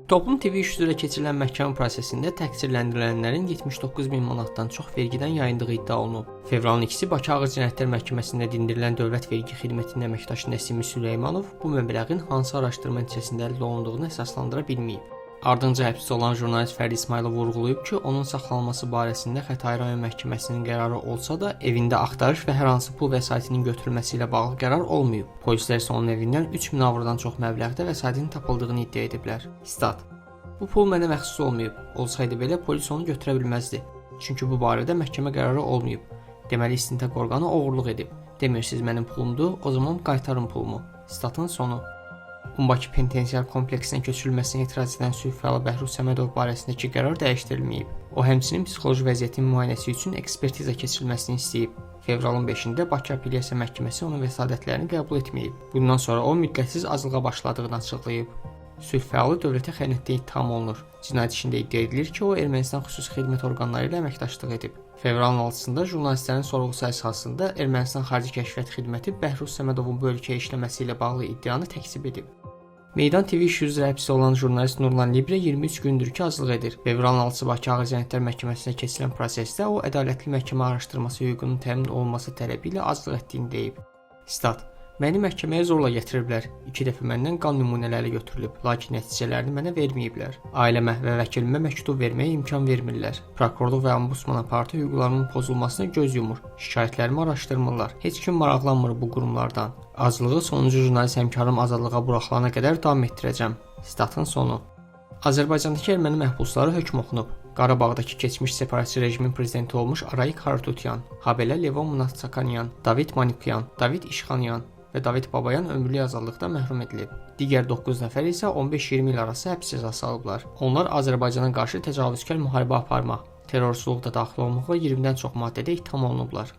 Toplum TV iş üzrə keçirilən məhkəmə prosesində təqsirləndirilənlərin 79 min manatdan çox vergidən yayındığı iddia olunub. Fevralın 2-si Bakı Ağır Cinayətlər Məhkəməsində dindirilən Dövlət Vergi Xidmətinin əməkdaşı Nəsimi Süleymanov bu məbləğin hansı araşdırma nəticəsində əldə olunduğunu əsaslandıra bilməyib. Ardınca həbsdə olan jurnalist Fərdi İsmailov vurğulayıb ki, onun saxlanılması barəsində Xətai rayon məhkəməsinin qərarı olsa da, evində axtarış və hər hansı pul vəsaitinin götürülməsi ilə bağlı qərar olmayıb. Polislər isə onun evindən 3000 avrodan çox məbləğdə vəsaitin tapıldığını iddia ediblər. Stat: Bu pul mənə məxsus olmayıb. Olsaydı belə polis onu götürə bilməzdi. Çünki bu barədə məhkəmə qərarı olmayıb. Deməli istintaq orqanı oğurluq edib. Demirsiniz mənim pulumdur, o zaman qaytarın pulumu. Statın sonu. Bakı penitensiar kompleksinə köçürülməsinə etiraz edən sülh fəalı Bəhruz Səmədov barəsindəki qərar dəyişdirilməyib. O həmçinin psixoloji vəziyyətin müayinəsi üçün ekspertiza keçirilməsini istəyib. Fevralın 5-də Bakı Apellyasiya Məhkəməsi onun vəsadətlərini qəbul etməyib. Bundan sonra o müddətsiz azlığa başladığını açıqlayıb. Sülh fəalı dövlətə xəyanətdə ittiham olunur. Cinayət işində iddia edilir ki, o Ermənistan xüsusi xidmət orqanları ilə əməkdaşlıq edib. Fevralın 6-sında jurnalistlərin sorğusu əsasında Ermənistan Xarici Kəşfiyyat Xidməti Bəhruz Səmədovun bu ölkəyə işləməsi ilə bağlı iddianı təkzib edib. Meydan TV işi üzrə həbsdə olan jurnalist Nurlan Libre 23 gündür ki, azlıq edir. Fevralın 6-sı Bakı Ağır Cinayətlər Məhkəməsinə keçirilən prosesdə o, ədalətli məhkəmə araşdırması hüququnun təmin olunması tələbi ilə azlıq etdiyini deyib. Stat: Məni məhkəməyə zorla gətiriblər. 2 dəfə məndən qan nümunələri götürülüb, lakin nəticələrini mənə verməyiblər. Ailəmə və vəkilimə məktub verməyə imkan vermirlər. Prokurorluq və ombudsman aparatı hüquqlarımın pozulmasına göz yumur. Şikayətlərimi araşdırmırlar. Heç kim maraqlanmır bu qurumlardan. Azlığı sonuncu jurnalist həmkarım azadlığa buraxılana qədər davam etdirəcəm. Statın sonu. Azərbaycandakı erməni məhbusları hökm oxunub. Qarabağdakı keçmiş separatçı rejimin prezidenti olmuş Arayik Harutyunyan, habelə Levon Mnatsakanyan, David Manukyan, David İşxanyan və David Babayan ömürlük azadlıqdan məhrum edilib. Digər 9 nəfər isə 15-20 il arası həbs cəzası alıblar. Onlar Azərbaycana qarşı təcavüzkar müharibə aparmaq, terrorçuluqda daxil olmaqla 20-dən çox maddədə ittiham olunublar.